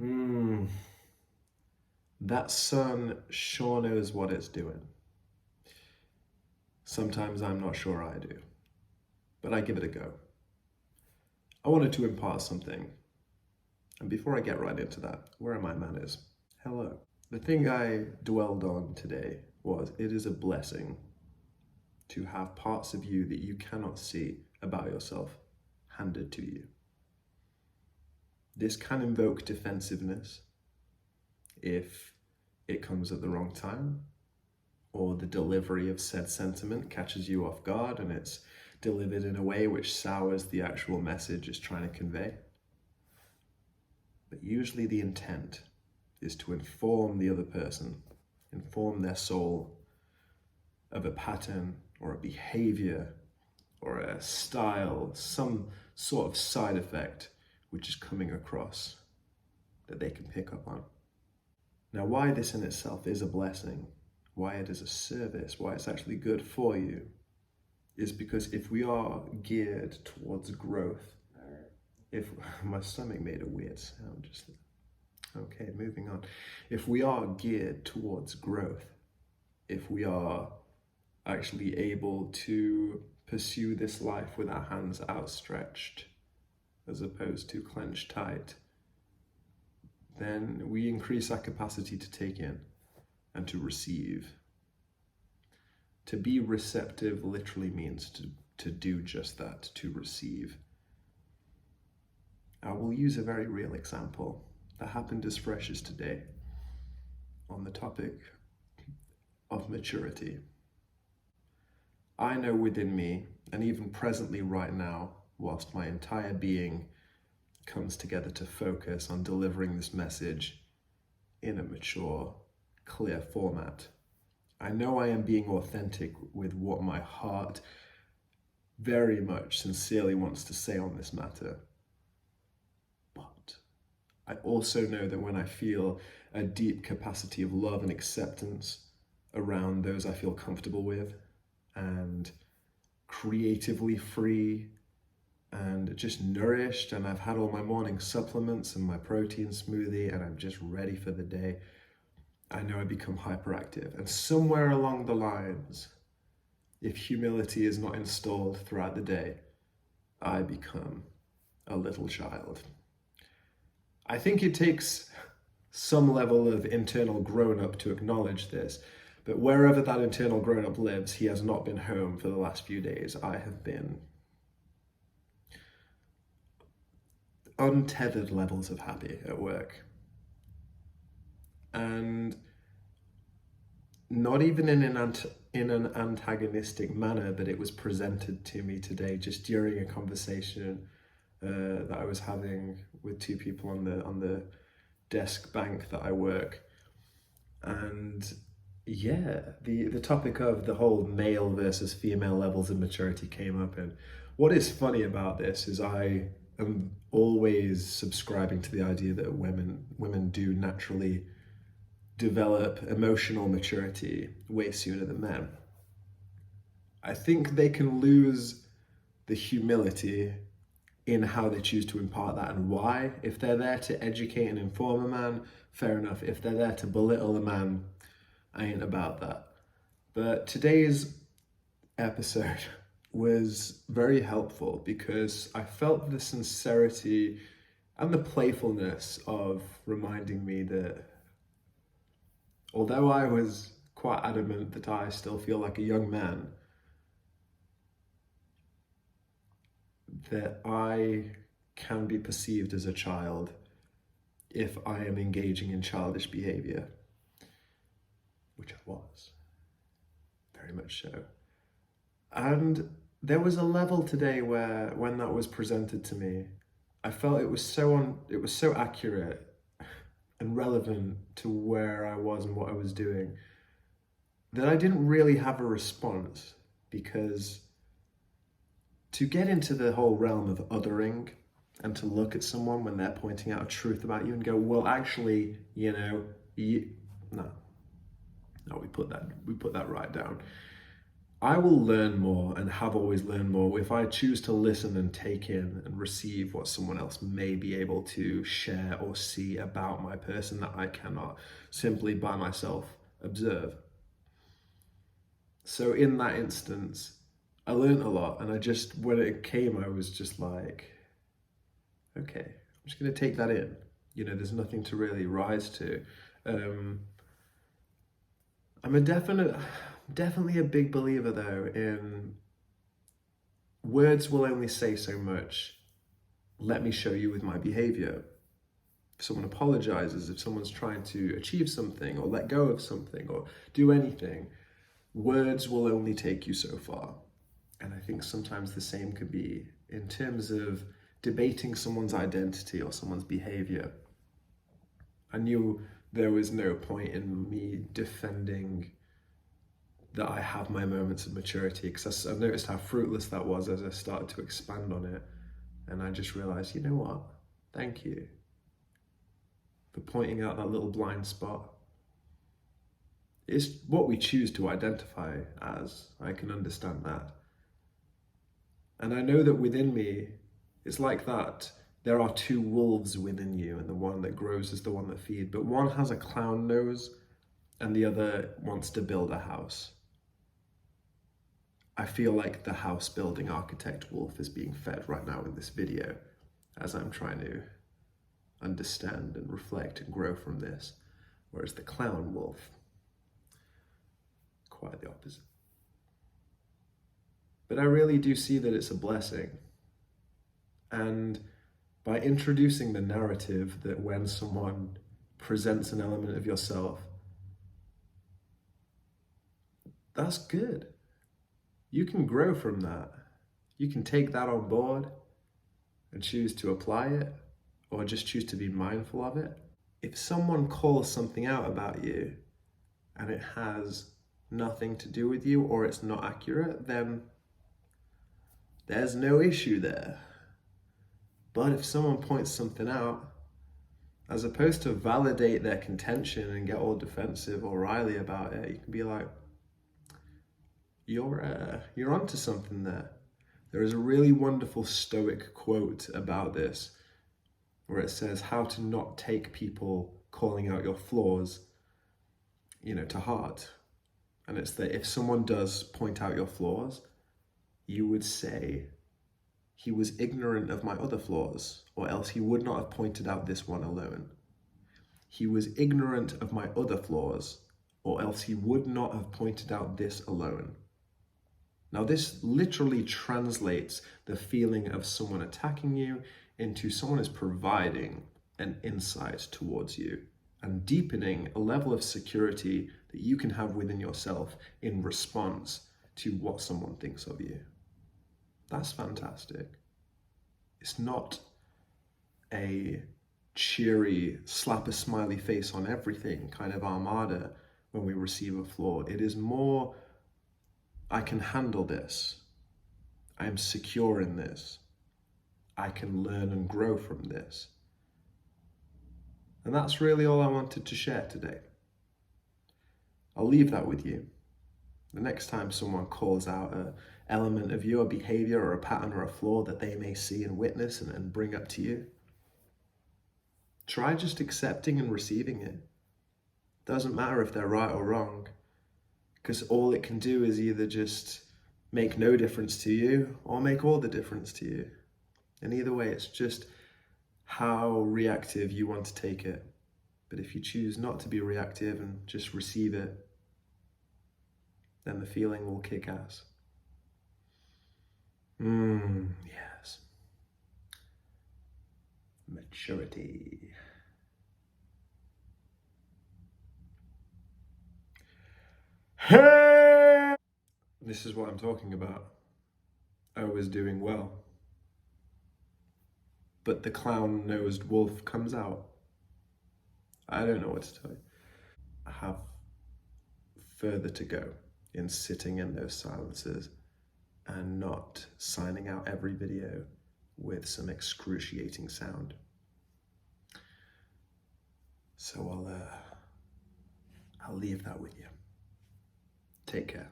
Mm, that sun sure knows what it's doing. Sometimes I'm not sure I do, but I give it a go. I wanted to impart something, and before I get right into that, where are my manners? Hello. The thing I dwelled on today was it is a blessing to have parts of you that you cannot see about yourself handed to you. This can invoke defensiveness if it comes at the wrong time, or the delivery of said sentiment catches you off guard and it's delivered in a way which sours the actual message it's trying to convey. But usually the intent is to inform the other person, inform their soul of a pattern or a behavior or a style, some sort of side effect which is coming across that they can pick up on. Now, why this in itself is a blessing, why it is a service, why it's actually good for you, is because if we are geared towards growth, if my stomach made a weird sound just okay, moving on. If we are geared towards growth, if we are actually able to pursue this life with our hands outstretched as opposed to clenched tight, then we increase our capacity to take in and to receive. To be receptive literally means to do just that, to receive. I will use a very real example that happened as fresh as today on the topic of maturity. I know within me, and even presently right now, whilst my entire being comes together to focus on delivering this message in a mature, clear format, I know I am being authentic with what my heart very much sincerely wants to say on this matter. But I also know that when I feel a deep capacity of love and acceptance around those I feel comfortable with, and creatively free and just nourished, and I've had all my morning supplements and my protein smoothie and I'm just ready for the day, I know I become hyperactive. And somewhere along the lines, if humility is not installed throughout the day, I become a little child. I think it takes some level of internal grown-up to acknowledge this, but wherever that internal grown-up lives, he has not been home for the last few days. I have been untethered levels of happy at work. And not even in an antagonistic manner, but it was presented to me today just during a conversation that I was having with two people on the desk bank that I work. And yeah, the topic of the whole male versus female levels of maturity came up. And what is funny about this is I am always subscribing to the idea that women do naturally develop emotional maturity way sooner than men. I think they can lose the humility in how they choose to impart that and why. If they're there to educate and inform a man, fair enough. If they're there to belittle a man, I ain't about that. But today's episode was very helpful because I felt the sincerity and the playfulness of reminding me that although I was quite adamant that I still feel like a young man, that I can be perceived as a child if I am engaging in childish behavior, which I was, very much so. And there was a level today where, when that was presented to me, I felt it was so accurate and relevant to where I was and what I was doing that I didn't really have a response, because to get into the whole realm of othering and to look at someone when they're pointing out a truth about you and go, well, actually, no, we put that right down. I will learn more and have always learned more if I choose to listen and take in and receive what someone else may be able to share or see about my person that I cannot simply by myself observe. So in that instance, I learned a lot, and when it came, I was just like, okay, I'm just going to take that in. There's nothing to really rise to. Um, I'm definitely a big believer though in words will only say so much. Let me show you with my behavior. If someone apologizes, if someone's trying to achieve something or let go of something or do anything, words will only take you so far. And I think sometimes the same could be in terms of debating someone's identity or someone's behavior. I knew there was no point in me defending that I have my moments of maturity, because I noticed how fruitless that was as I started to expand on it. And I just realized, you know what? Thank you for pointing out that little blind spot. It's what we choose to identify as. I can understand that. And I know that within me, it's like that. There are two wolves within you, and the one that grows is the one that feeds. But one has a clown nose, and the other wants to build a house. I feel like the house building architect wolf is being fed right now in this video as I'm trying to understand and reflect and grow from this. Whereas the clown wolf, quite the opposite. But I really do see that it's a blessing. And by introducing the narrative that when someone presents an element of yourself, that's good. You can grow from that. You can take that on board and choose to apply it, or just choose to be mindful of it. If someone calls something out about you and it has nothing to do with you or it's not accurate, then there's no issue there. But if someone points something out, as opposed to validate their contention and get all defensive or wily about it, you can be like, you're onto something there. There is a really wonderful Stoic quote about this, where it says how to not take people calling out your flaws, to heart. And it's that if someone does point out your flaws, you would say, he was ignorant of my other flaws, or else he would not have pointed out this one alone. He was ignorant of my other flaws, or else he would not have pointed out this alone. Now, this literally translates the feeling of someone attacking you into someone is providing an insight towards you and deepening a level of security that you can have within yourself in response to what someone thinks of you. That's fantastic. It's not a cheery, slap a smiley face on everything kind of armada when we receive a flaw. It is more, I can handle this. I am secure in this. I can learn and grow from this. And that's really all I wanted to share today. I'll leave that with you. The next time someone calls out an element of your behavior or a pattern or a flaw that they may see and witness and bring up to you, try just accepting and receiving it. Doesn't matter if they're right or wrong, because all it can do is either just make no difference to you or make all the difference to you. And either way, it's just how reactive you want to take it. But if you choose not to be reactive and just receive it, then the feeling will kick ass. Yes. Maturity. Hey! This is what I'm talking about. I was doing well. But the clown-nosed wolf comes out. I don't know what to tell you. I have further to go in sitting in those silences and not signing out every video with some excruciating sound. So I'll leave that with you. Take care.